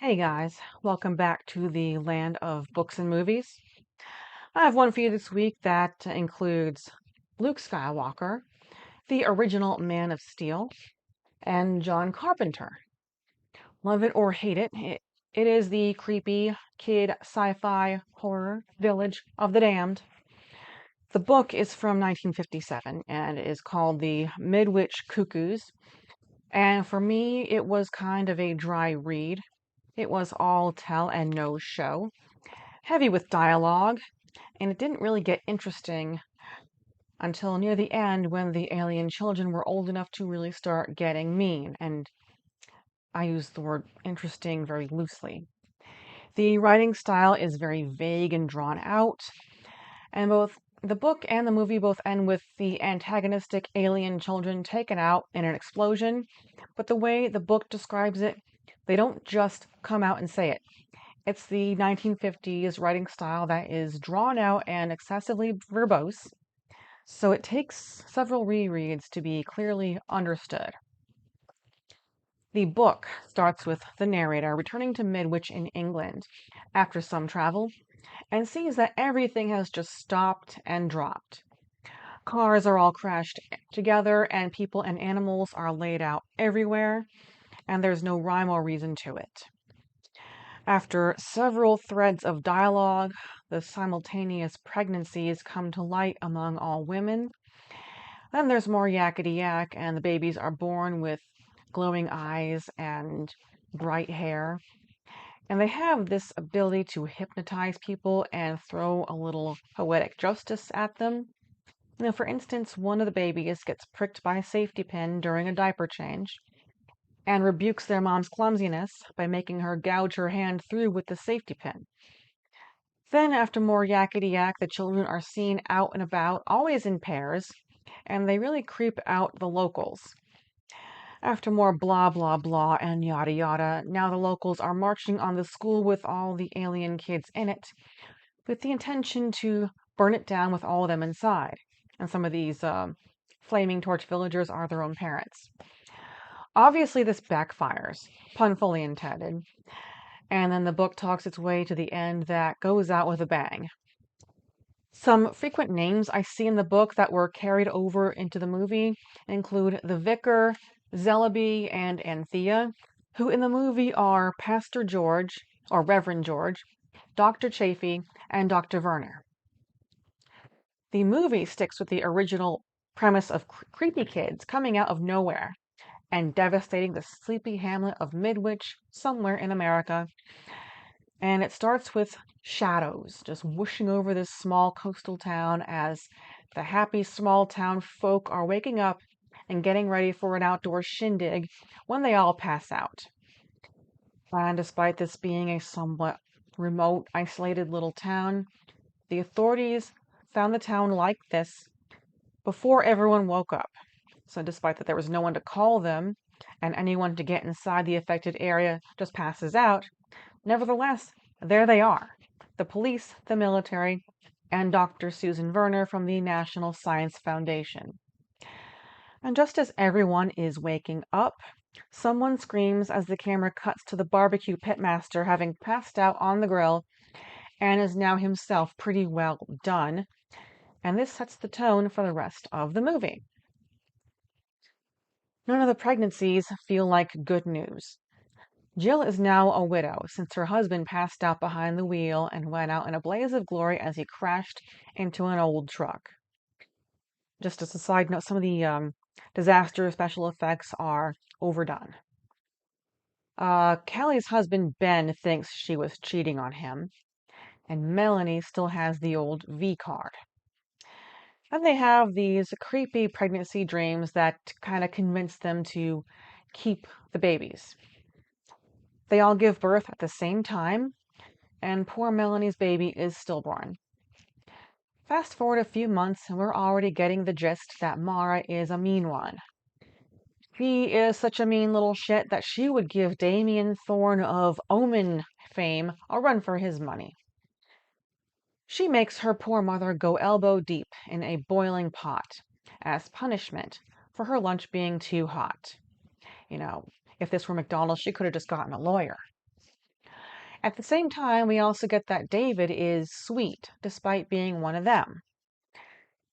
Hey guys, welcome back to the land of books and movies. I have one for you this week that includes Luke Skywalker, the original Man of Steel, and John Carpenter. Love it or hate it is the creepy kid sci-fi horror Village of the Damned. The book is from 1957 and is called the Midwich Cuckoos. And for me, it was kind of a dry read. It was all tell and no show, heavy with dialogue, and it didn't really get interesting until near the end when the alien children were old enough to really start getting mean. And I use the word interesting very loosely. The writing style is very vague and drawn out, and both the book and the movie both end with the antagonistic alien children taken out in an explosion, but the way the book describes it, they don't just come out and say it. It's the 1950s writing style that is drawn out and excessively verbose, so it takes several rereads to be clearly understood. The book starts with the narrator returning to Midwich in England after some travel and sees that everything has just stopped and dropped. Cars are all crashed together, and people and animals are laid out everywhere, and there's no rhyme or reason to it. After several threads of dialogue, the simultaneous pregnancies come to light among all women. Then there's more yakety yak, and the babies are born with glowing eyes and bright hair. And they have this ability to hypnotize people and throw a little poetic justice at them. For instance, one of the babies gets pricked by a safety pin during a diaper change and rebukes their mom's clumsiness by making her gouge her hand through with the safety pin. Then, after more yakety yak, the children are seen out and about, always in pairs, and they really creep out the locals. After more blah blah blah and yada yada, now the locals are marching on the school with all the alien kids in it, with the intention to burn it down with all of them inside. And some of these flaming torch villagers are their own parents. Obviously, this backfires, pun fully intended, and then the book talks its way to the end that goes out with a bang. Some frequent names I see in the book that were carried over into the movie include the vicar, Zellaby, and Anthea, who in the movie are Pastor George, or Reverend George, Dr. Chafee, and Dr. Werner. The movie sticks with the original premise of creepy kids coming out of nowhere and devastating the sleepy hamlet of Midwich, somewhere in America. And it starts with shadows just whooshing over this small coastal town as the happy small town folk are waking up and getting ready for an outdoor shindig when they all pass out. And despite this being a somewhat remote, isolated little town, the authorities found the town like this before everyone woke up. So despite that there was no one to call them, and anyone to get inside the affected area just passes out, nevertheless, there they are. The police, the military, and Dr. Susan Werner from the National Science Foundation. And just as everyone is waking up, someone screams as the camera cuts to the barbecue pitmaster having passed out on the grill and is now himself pretty well done. And this sets the tone for the rest of the movie. None of the pregnancies feel like good news. Jill is now a widow since her husband passed out behind the wheel and went out in a blaze of glory as he crashed into an old truck. Just as a side note, some of the disaster special effects are overdone. Kelly's husband Ben thinks she was cheating on him, and Melanie still has the old V card. And they have these creepy pregnancy dreams that kind of convince them to keep the babies. They all give birth at the same time, and poor Melanie's baby is stillborn. Fast forward a few months, and we're already getting the gist that Mara is a mean one. She is such a mean little shit that she would give Damien Thorne of Omen fame a run for his money. She makes her poor mother go elbow deep in a boiling pot as punishment for her lunch being too hot. If this were McDonald's, she could have just gotten a lawyer. At the same time, we also get that David is sweet, despite being one of them.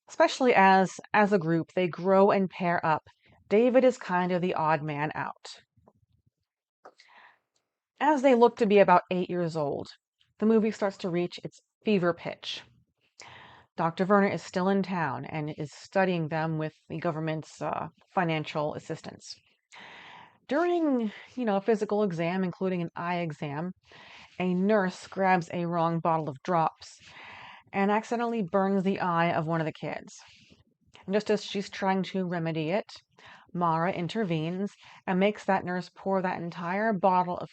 Especially as a group, they grow and pair up. David is kind of the odd man out. As they look to be about 8 years old, the movie starts to reach its fever pitch. Dr. Werner is still in town and is studying them with the government's financial assistance. During, a physical exam, including an eye exam, a nurse grabs a wrong bottle of drops and accidentally burns the eye of one of the kids. And just as she's trying to remedy it, Mara intervenes and makes that nurse pour that entire bottle of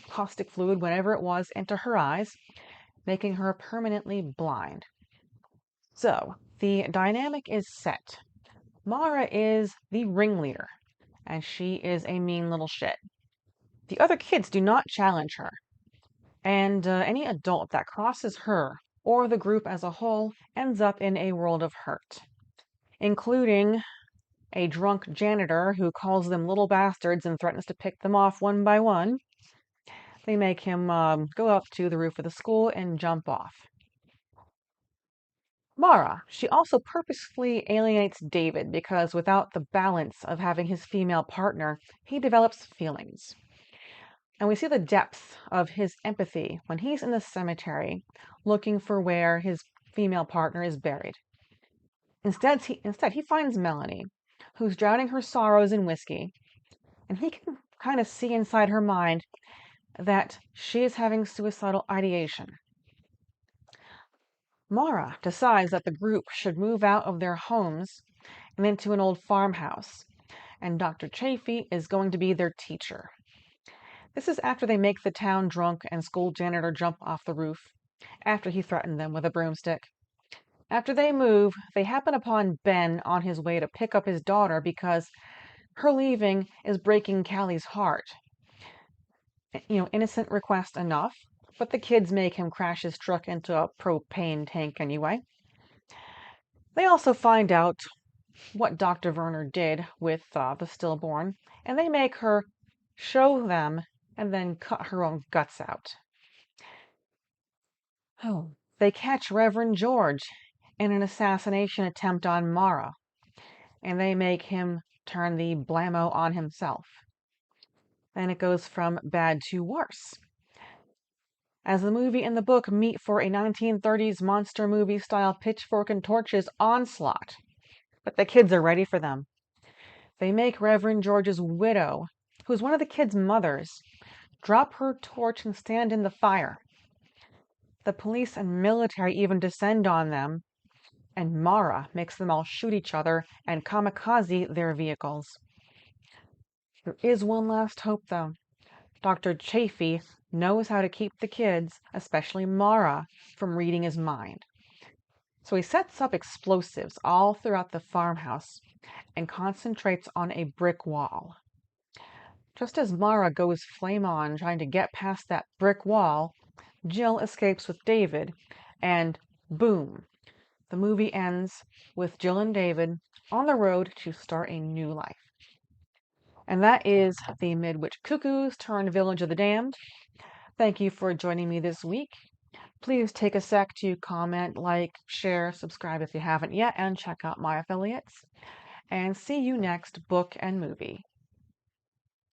caustic fluid, whatever it was, into her eyes, making her permanently blind. So, the dynamic is set. Mara is the ringleader, and she is a mean little shit. The other kids do not challenge her, and any adult that crosses her or the group as a whole ends up in a world of hurt, including a drunk janitor who calls them little bastards and threatens to pick them off one by one. They make him go up to the roof of the school and jump off. Mara, she also purposefully alienates David because without the balance of having his female partner, he develops feelings. And we see the depth of his empathy when he's in the cemetery looking for where his female partner is buried. Instead, he finds Melanie, who's drowning her sorrows in whiskey, and he can kind of see inside her mind that she is having suicidal ideation. Mara decides that the group should move out of their homes and into an old farmhouse, and Dr. Chafee is going to be their teacher. This is after they make the town drunk and school janitor jump off the roof, after he threatened them with a broomstick. After they move, they happen upon Ben on his way to pick up his daughter because her leaving is breaking Callie's heart. Innocent request enough, but the kids make him crash his truck into a propane tank anyway. They also find out what Dr. Werner did with the stillborn, and they make her show them and then cut her own guts out. Oh, they catch Reverend George in an assassination attempt on Mara, and they make him turn the blammo on himself. And it goes from bad to worse. As the movie and the book meet for a 1930s monster movie style pitchfork and torches onslaught, but the kids are ready for them. They make Reverend George's widow, who's one of the kids' mothers, drop her torch and stand in the fire. The police and military even descend on them, and Mara makes them all shoot each other and kamikaze their vehicles. There is one last hope, though. Dr. Chafee knows how to keep the kids, especially Mara, from reading his mind. So he sets up explosives all throughout the farmhouse and concentrates on a brick wall. Just as Mara goes flame on trying to get past that brick wall, Jill escapes with David, and boom, the movie ends with Jill and David on the road to start a new life. And that is the Midwich Cuckoos turned Village of the Damned. Thank you for joining me this week. Please take a sec to comment, like, share, subscribe if you haven't yet, and check out my affiliates. And see you next book and movie.